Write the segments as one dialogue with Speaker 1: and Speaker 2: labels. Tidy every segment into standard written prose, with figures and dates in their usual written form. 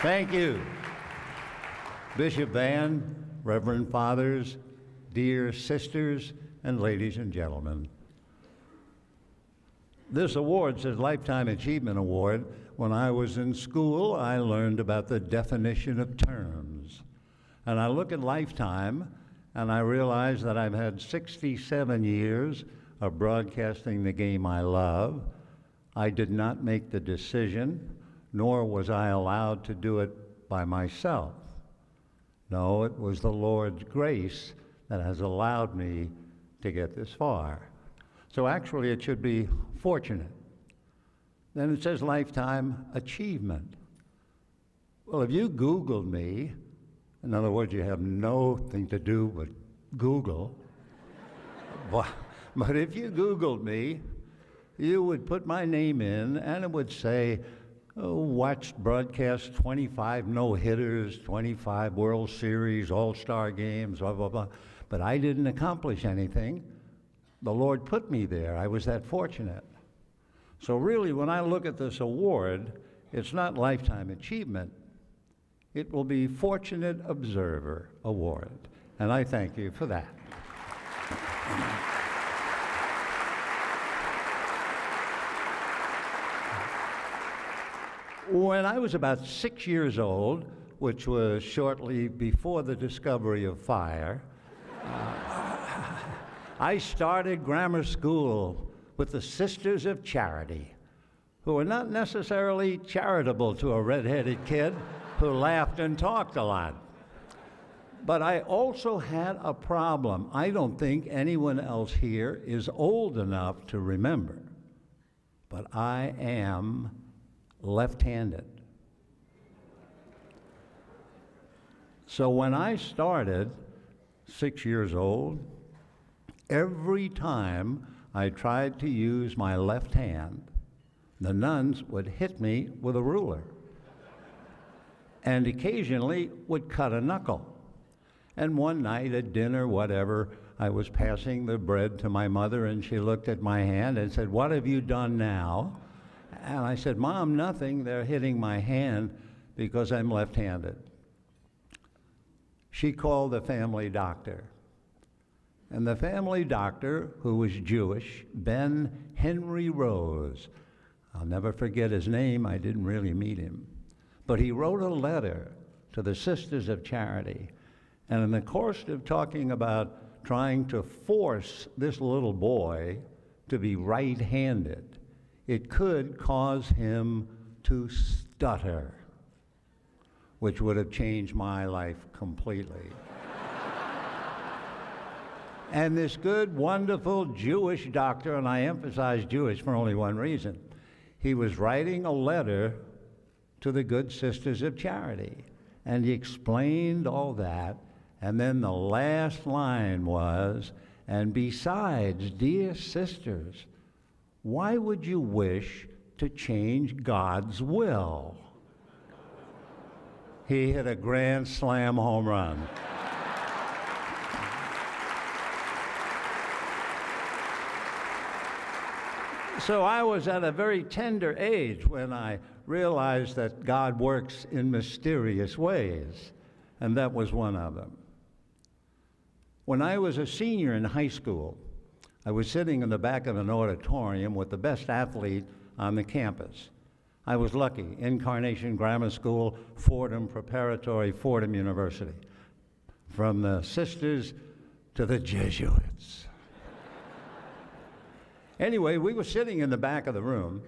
Speaker 1: Thank you. Bishop Van, Reverend Fathers, dear sisters, and ladies and gentlemen. This award says Lifetime Achievement Award. When I was in school, I learned about the definition of terms. And I look at lifetime, and I realize that I've had 67 years of broadcasting the game I love. I did not make the decision, nor was I allowed to do it by myself. No, it was the Lord's grace that has allowed me to get this far. So actually it should be fortunate. Then it says lifetime achievement. Well, if you Googled me, in other words, you have nothing to do but Google, but if you Googled me, you would put my name in and it would say, watched broadcast 25 no-hitters, 25 World Series, All-Star games, blah, blah, blah. But I didn't accomplish anything. The Lord put me there. I was that fortunate. So really, when I look at this award, it's not Lifetime Achievement. It will be Fortunate Observer Award. And I thank you for that. When I was about 6 years old, which was shortly before the discovery of fire, I started grammar school with the Sisters of Charity, who were not necessarily charitable to a red-headed kid who laughed and talked a lot. But I also had a problem. I don't think anyone else here is old enough to remember, but I am left-handed. So when I started, 6 years old, every time I tried to use my left hand, the nuns would hit me with a ruler and occasionally would cut a knuckle. And one night at dinner, whatever, I was passing the bread to my mother and she looked at my hand and said, "What have you done now?" And I said, "Mom, nothing. They're hitting my hand because I'm left-handed." She called the family doctor. And the family doctor, who was Jewish, Ben Henry Rose, I'll never forget his name, I didn't really meet him, but he wrote a letter to the Sisters of Charity. And in the course of talking about trying to force this little boy to be right-handed, it could cause him to stutter, which would have changed my life completely. And this good, wonderful Jewish doctor, and I emphasize Jewish for only one reason, he was writing a letter to the good Sisters of Charity. And he explained all that, and then the last line was, "And besides, dear sisters, why would you wish to change God's will?" He hit a grand slam home run. So I was at a very tender age when I realized that God works in mysterious ways, and that was one of them. When I was a senior in high school, I was sitting in the back of an auditorium with the best athlete on the campus. I was lucky. Incarnation Grammar School, Fordham Preparatory, Fordham University. From the sisters to the Jesuits. Anyway, we were sitting in the back of the room,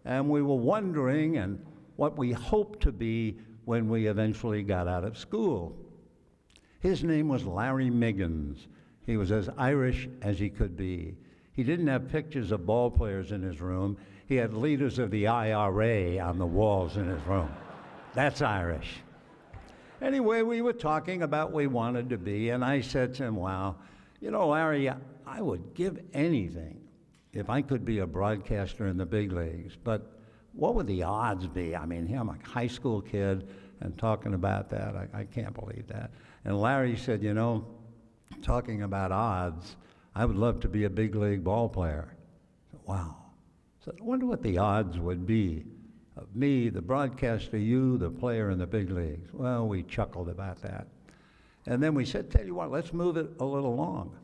Speaker 1: and we were wondering and what we hoped to be when we eventually got out of school. His name was Larry Miggins. He was as Irish as he could be. He didn't have pictures of ball players in his room. He had leaders of the IRA on the walls in his room. That's Irish. Anyway, we were talking about what we wanted to be, and I said to him, "Wow, you know, Larry, I would give anything if I could be a broadcaster in the big leagues, but what would the odds be? I mean, here I'm a high school kid and talking about that. I can't believe that." And Larry said, "You know, talking about odds, I would love to be a big league ball player." I said, "Wow." So I wonder what the odds would be of me, the broadcaster, you, the player in the big leagues. Well, we chuckled about that. And then we said, tell you what, let's move it a little along.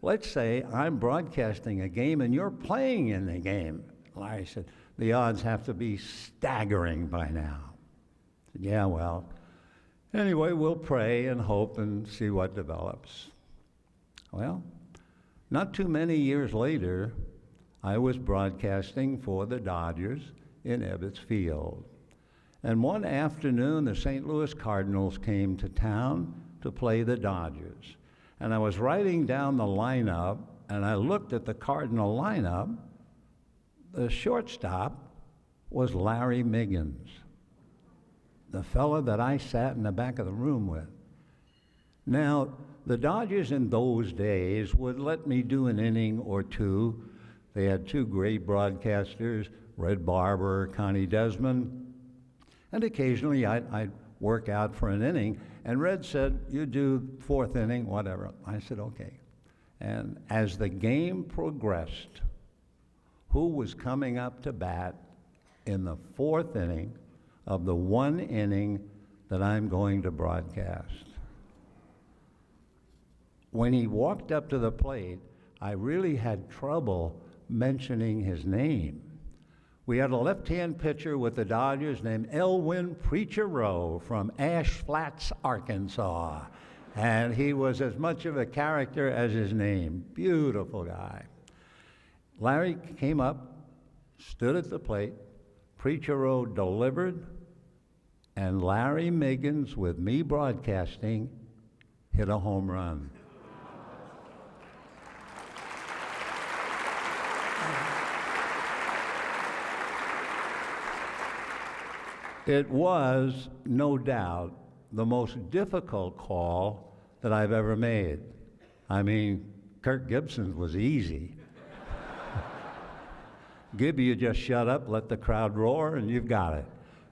Speaker 1: Let's say I'm broadcasting a game and you're playing in the game. Larry said, the odds have to be staggering by now. I said, yeah, well, anyway, we'll pray and hope and see what develops. Well, not too many years later, I was broadcasting for the Dodgers in Ebbets Field. And one afternoon, the St. Louis Cardinals came to town to play the Dodgers. And I was writing down the lineup, and I looked at the Cardinal lineup. The shortstop was Larry Miggins, the fellow that I sat in the back of the room with. Now, the Dodgers in those days would let me do an inning or two. They had two great broadcasters, Red Barber, Connie Desmond, and occasionally I'd work out for an inning. And Red said, you do fourth inning, whatever. I said, okay. And as the game progressed, who was coming up to bat in the fourth inning of the one inning that I'm going to broadcast? When he walked up to the plate, I really had trouble mentioning his name. We had a left-hand pitcher with the Dodgers named Elwin Preacher Rowe from Ash Flats, Arkansas. And he was as much of a character as his name. Beautiful guy. Larry came up, stood at the plate, Preacher Rowe delivered, and Larry Miggins, with me broadcasting, hit a home run. It was, no doubt, the most difficult call that I've ever made. I mean, Kirk Gibson's was easy. Gibby, you just shut up, let the crowd roar, and you've got it.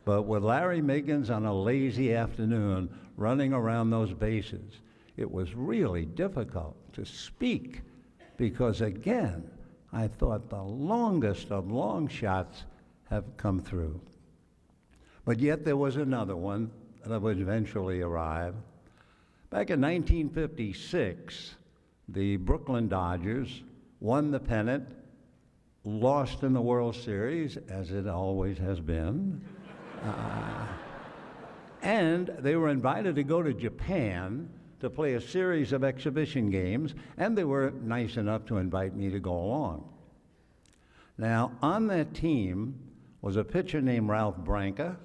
Speaker 1: But with Larry Miggins on a lazy afternoon running around those bases, it was really difficult to speak because, again, I thought the longest of long shots have come through. But yet there was another one that would eventually arrive. Back in 1956, the Brooklyn Dodgers won the pennant, lost in the World Series, as it always has been. And they were invited to go to Japan to play a series of exhibition games, and they were nice enough to invite me to go along. Now, on that team was a pitcher named Ralph Branca,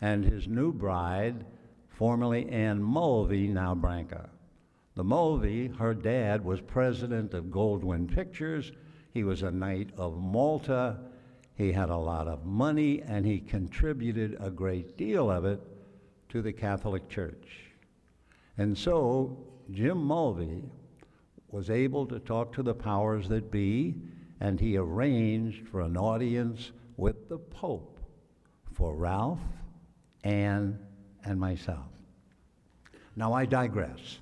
Speaker 1: and his new bride, formerly Ann Mulvey, now Branca. The Mulvey, her dad, was president of Goldwyn Pictures. He was a Knight of Malta. He had a lot of money, and he contributed a great deal of it to the Catholic Church. And so Jim Mulvey was able to talk to the powers that be, and he arranged for an audience with the Pope for Ralph, Ann, and myself. Now I digress.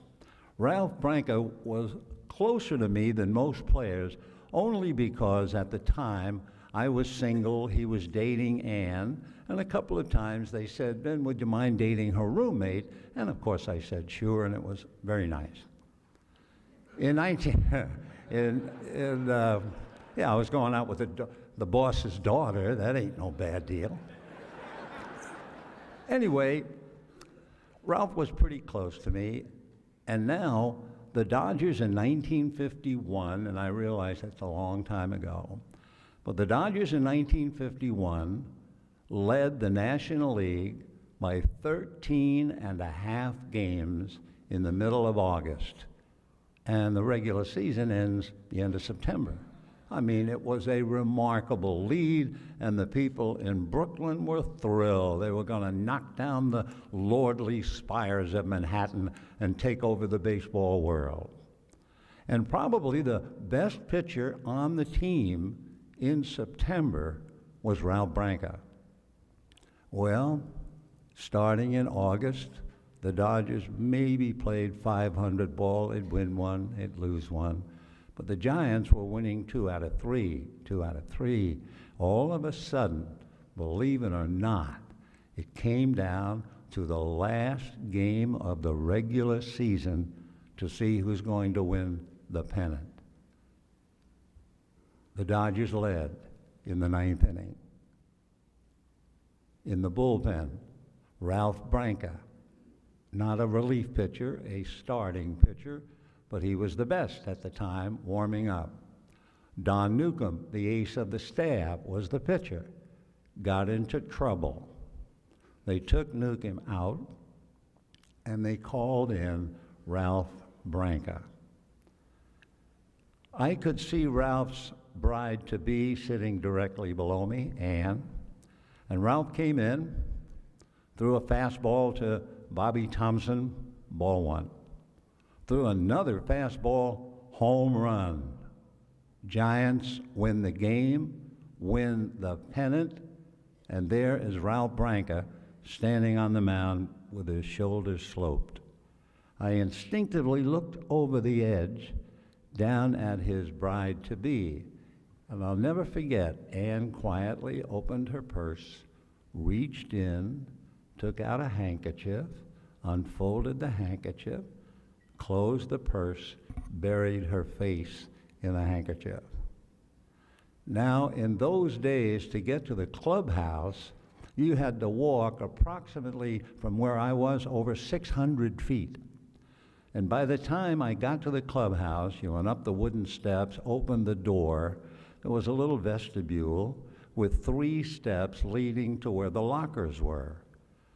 Speaker 1: Ralph Branca was closer to me than most players only because at the time I was single, he was dating Ann, and a couple of times they said, Ben, would you mind dating her roommate? And of course I said sure, and it was very nice. I was going out with the boss's daughter. That ain't no bad deal. Anyway, Ralph was pretty close to me, and now the Dodgers in 1951, and I realize that's a long time ago, but the Dodgers in 1951 led the National League by 13 and a half games in the middle of August, and the regular season ends the end of September. I mean, it was a remarkable lead, and the people in Brooklyn were thrilled. They were going to knock down the lordly spires of Manhattan and take over the baseball world. And probably the best pitcher on the team in September was Ralph Branca. Well, starting in August, the Dodgers maybe played 500 ball. They'd win one, they'd lose one. But the Giants were winning 2 out of 3. All of a sudden, believe it or not, it came down to the last game of the regular season to see who's going to win the pennant. The Dodgers led in the ninth inning. In the bullpen, Ralph Branca, not a relief pitcher, a starting pitcher, but he was the best at the time, warming up. Don Newcomb, the ace of the staff, was the pitcher, got into trouble. They took Newcomb out, and they called in Ralph Branca. I could see Ralph's bride-to-be sitting directly below me, Ann, and Ralph came in, threw a fastball to Bobby Thompson, ball one. Threw another fastball, home run. Giants win the game, win the pennant, and there is Ralph Branca standing on the mound with his shoulders sloped. I instinctively looked over the edge down at his bride-to-be, and I'll never forget, Ann quietly opened her purse, reached in, took out a handkerchief, unfolded the handkerchief, closed the purse, buried her face in the handkerchief. Now, in those days, to get to the clubhouse, you had to walk approximately from where I was over 600 feet. And by the time I got to the clubhouse, you went up the wooden steps, opened the door. There was a little vestibule with 3 steps leading to where the lockers were.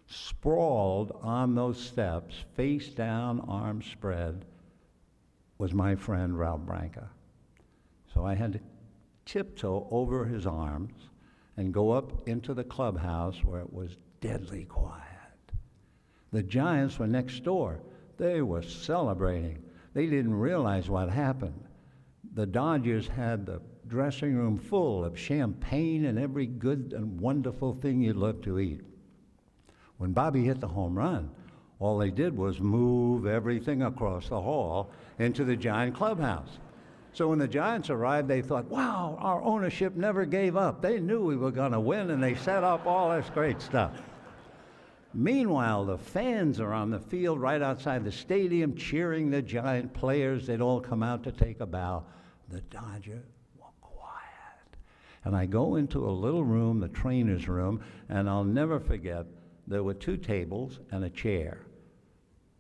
Speaker 1: Sprawled on those steps, face down, arms spread, was my friend Ralph Branca. So I had to tiptoe over his arms and go up into the clubhouse where it was deadly quiet. The Giants were next door. They were celebrating. They didn't realize what happened. The Dodgers had the dressing room full of champagne and every good and wonderful thing you'd love to eat. When Bobby hit the home run, all they did was move everything across the hall into the Giant clubhouse. So when the Giants arrived, they thought, wow, our ownership never gave up. They knew we were going to win, and they set up all this great stuff. Meanwhile, the fans are on the field right outside the stadium cheering the Giant players. They'd all come out to take a bow. The Dodgers were quiet. And I go into a little room, the trainer's room, and I'll never forget, there were 2 tables and a chair.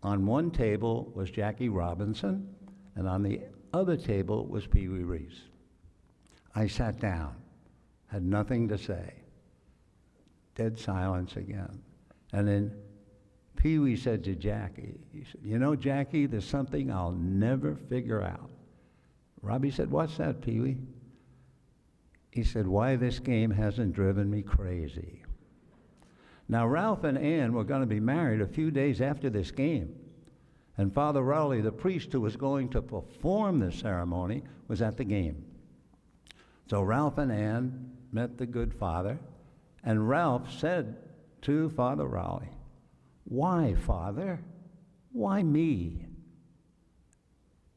Speaker 1: On one table was Jackie Robinson, and on the other table was Pee Wee Reese. I sat down, had nothing to say. Dead silence again. And then Pee Wee said to Jackie, he said, you know, Jackie, there's something I'll never figure out. Robbie said, what's that, Pee Wee? He said, why this game hasn't driven me crazy. Now, Ralph and Ann were going to be married a few days after this game. And Father Rowley, the priest who was going to perform the ceremony, was at the game. So Ralph and Ann met the good father, and Ralph said to Father Rowley, why, Father? Why me?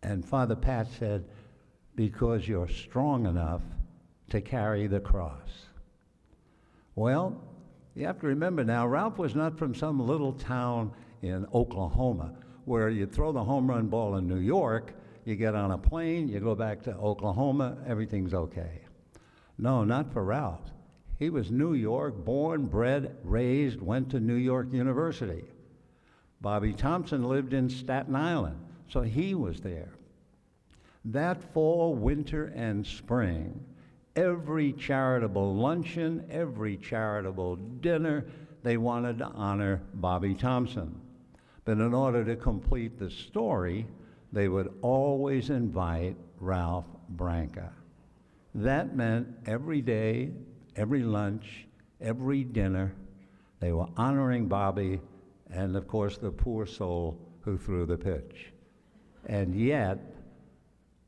Speaker 1: And Father Pat said, because you're strong enough to carry the cross. Well, you have to remember now, Ralph was not from some little town in Oklahoma where you throw the home run ball in New York, you get on a plane, you go back to Oklahoma, everything's okay. No, not for Ralph. He was New York, born, bred, raised, went to New York University. Bobby Thompson lived in Staten Island, so he was there. That fall, winter, and spring, every charitable luncheon, every charitable dinner, they wanted to honor Bobby Thompson. But in order to complete the story, they would always invite Ralph Branca. That meant every day, every lunch, every dinner, they were honoring Bobby and, of course, the poor soul who threw the pitch. And yet,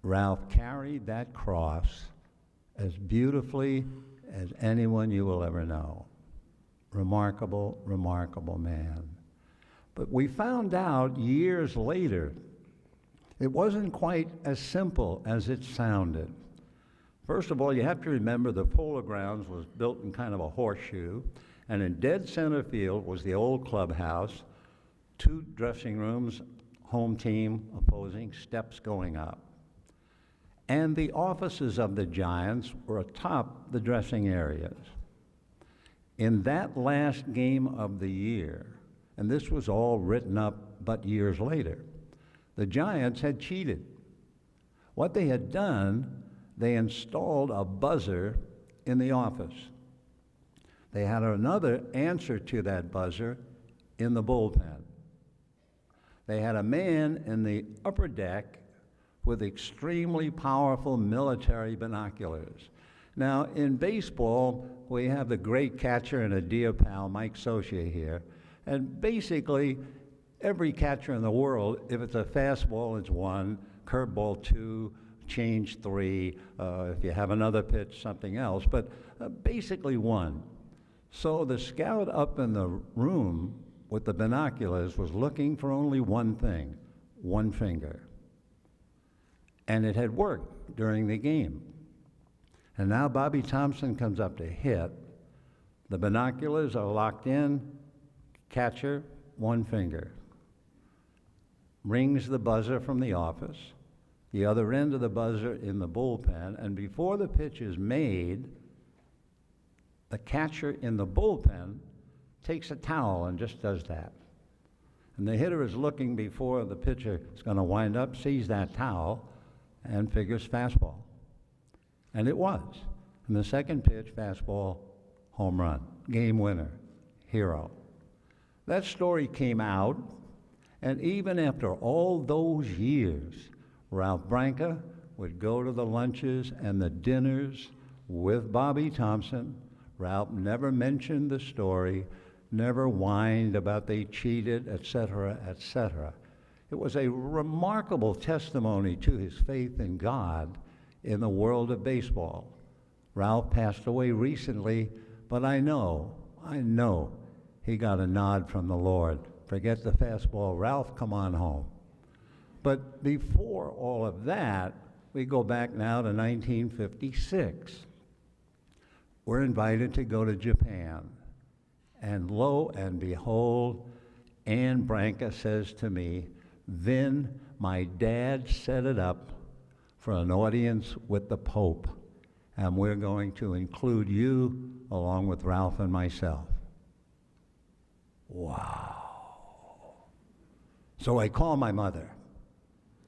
Speaker 1: Ralph carried that cross as beautifully as anyone you will ever know. Remarkable, remarkable man. But we found out years later, it wasn't quite as simple as it sounded. First of all, you have to remember the Polo Grounds was built in kind of a horseshoe, and in dead center field was the old clubhouse, 2 dressing rooms, home team, opposing, steps going up. And the offices of the Giants were atop the dressing areas. In that last game of the year, and this was all written up but years later, the Giants had cheated. What they had done, they installed a buzzer in the office. They had another answer to that buzzer in the bullpen. They had a man in the upper deck with extremely powerful military binoculars. Now, in baseball, we have the great catcher and a dear pal, Mike Socia here, and basically every catcher in the world, if it's a fastball, it's 1, curveball 2, change 3, if you have another pitch, something else, but basically 1. So the scout up in the room with the binoculars was looking for only one thing, 1 finger. And it had worked during the game. And now Bobby Thompson comes up to hit. The binoculars are locked in, catcher, 1 finger. Rings the buzzer from the office, the other end of the buzzer in the bullpen, and before the pitch is made, the catcher in the bullpen takes a towel and just does that. And the hitter is looking before the pitcher is going to wind up, sees that towel, and figures fastball. And it was. And the second pitch, fastball, home run, game winner, hero. That story came out, and even after all those years, Ralph Branca would go to the lunches and the dinners with Bobby Thompson. Ralph never mentioned the story, never whined about they cheated, etc., etc. It was a remarkable testimony to his faith in God in the world of baseball. Ralph passed away recently, but I know he got a nod from the Lord. Forget the fastball, Ralph, come on home. But before all of that, we go back now to 1956. We're invited to go to Japan. And lo and behold, Anne Branca says to me, Vin, my dad set it up for an audience with the Pope, and we're going to include you along with Ralph and myself. Wow. So I call my mother,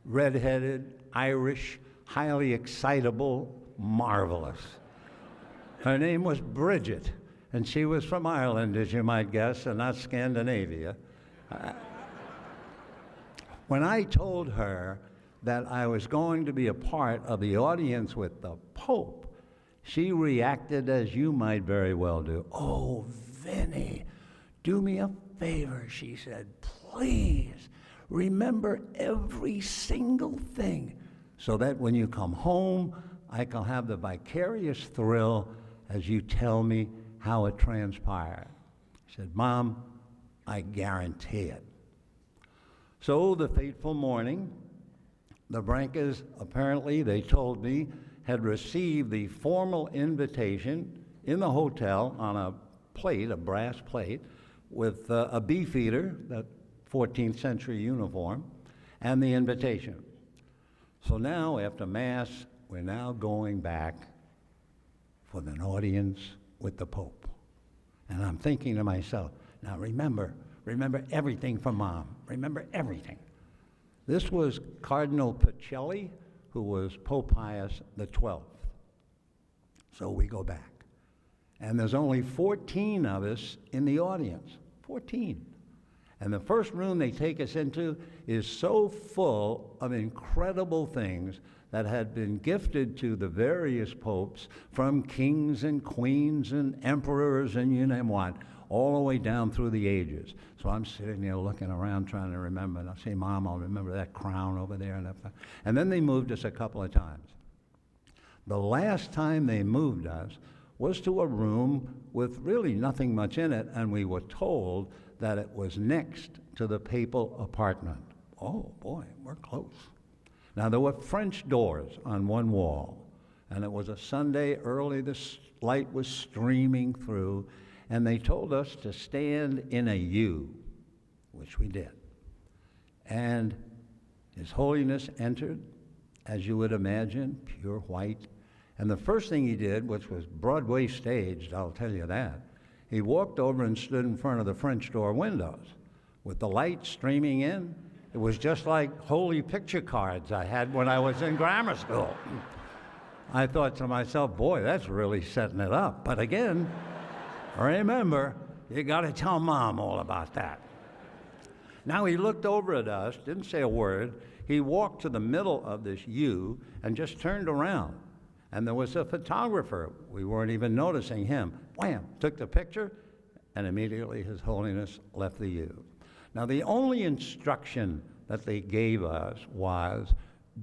Speaker 1: red-headed, Irish, highly excitable, marvelous. Her name was Bridget, and she was from Ireland, as you might guess, and not Scandinavia. When I told her that I was going to be a part of the audience with the Pope, she reacted as you might very well do. Oh, Vinny, do me a favor, she said. Please, remember every single thing so that when you come home, I can have the vicarious thrill as you tell me how it transpired. She said, Mom, I guarantee it. So the fateful morning, the Brancas, apparently, they told me, had received the formal invitation in the hotel on a plate, a brass plate, with a beefeater, that 14th century uniform, and the invitation. So now, after Mass, we're now going back for an audience with the Pope. And I'm thinking to myself, now remember everything from Mom. Remember everything. This was Cardinal Pacelli, who was Pope Pius XII. So we go back. And there's only 14 of us in the audience. 14. And the first room they take us into is so full of incredible things that had been gifted to the various popes from kings and queens and emperors and you name what, all the way down through the ages. So I'm sitting there looking around trying to remember, and I'll say, Mom, I'll remember that crown over there. And then they moved us a couple of times. The last time they moved us was to a room with really nothing much in it, and we were told that it was next to the papal apartment. Oh boy, we're close. Now there were French doors on one wall, And it was a Sunday early, the light was streaming through, and they told us to stand in a U, which we did. And His Holiness entered, as you would imagine, pure white. And the first thing he did, which was Broadway staged, I'll tell you that, he walked over and stood in front of the French door windows with the light streaming in. It was just like holy picture cards I had when I was in grammar school. I thought to myself, boy, that's really setting it up. But again, remember, you got to tell Mom all about that. Now he looked over at us, didn't say a word. He walked to the middle of this U and just turned around. And there was a photographer. We weren't even noticing him. Wham! Took the picture, and immediately His Holiness left the U. Now, the only instruction that they gave us was,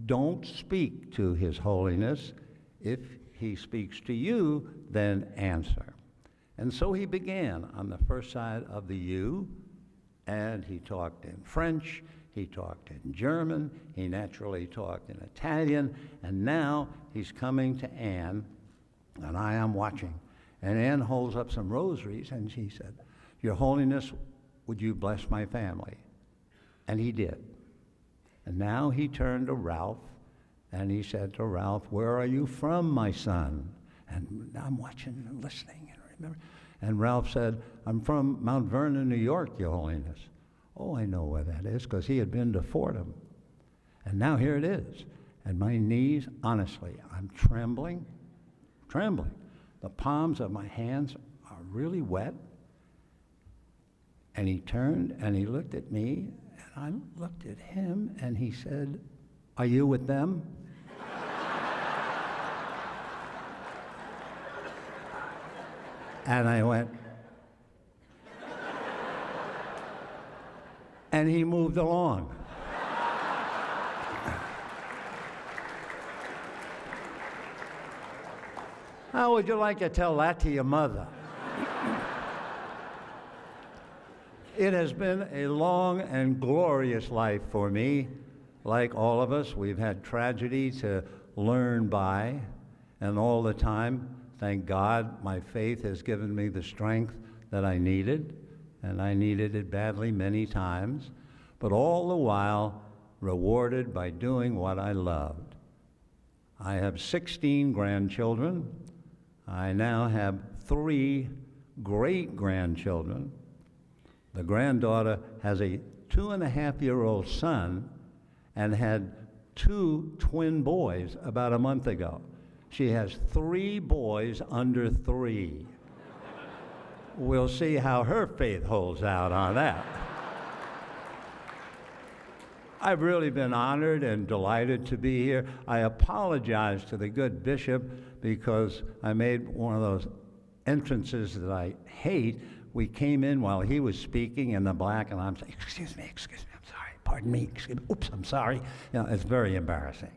Speaker 1: don't speak to His Holiness. If he speaks to you, then answer. And so he began on the first side of the U, and he talked in French, he talked in German, he naturally talked in Italian, and now he's coming to Anne, and I am watching. And Anne holds up some rosaries, and she said, Your Holiness, would you bless my family? And he did. And now he turned to Ralph, and he said to Ralph, Where are you from, my son? And I'm watching and listening, and remember. And Ralph said, I'm from Mount Vernon, New York, Your Holiness. Oh, I know where that is, because he had been to Fordham. And now here it is. And my knees, honestly, I'm trembling. The palms of my hands are really wet. And he turned and he looked at me, and I looked at him, and he said, Are you with them? And I went, and he moved along. How would you like to tell that to your mother? It has been a long and glorious life for me. Like all of us, we've had tragedy to learn by, and all the time, thank God, my faith has given me the strength that I needed, and I needed it badly many times, but all the while rewarded by doing what I loved. I have 16 grandchildren. I now have 3 great-grandchildren. The granddaughter has a 2.5-year-old son and had 2 twin boys about a month ago. She has 3 boys under 3. We'll see how her faith holds out on that. I've really been honored and delighted to be here. I apologize to the good bishop because I made one of those entrances that I hate. We came in while he was speaking in the black, and I'm saying, excuse me, I'm sorry, pardon me, oops, I'm sorry. You know, it's very embarrassing.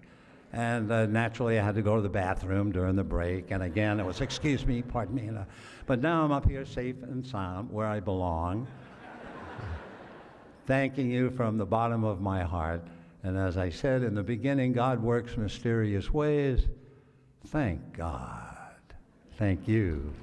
Speaker 1: And naturally, I had to go to the bathroom during the break, and again, it was, excuse me, pardon me. But now I'm up here safe and sound, where I belong, thanking you from the bottom of my heart. And as I said in the beginning, God works mysterious ways. Thank God. Thank you.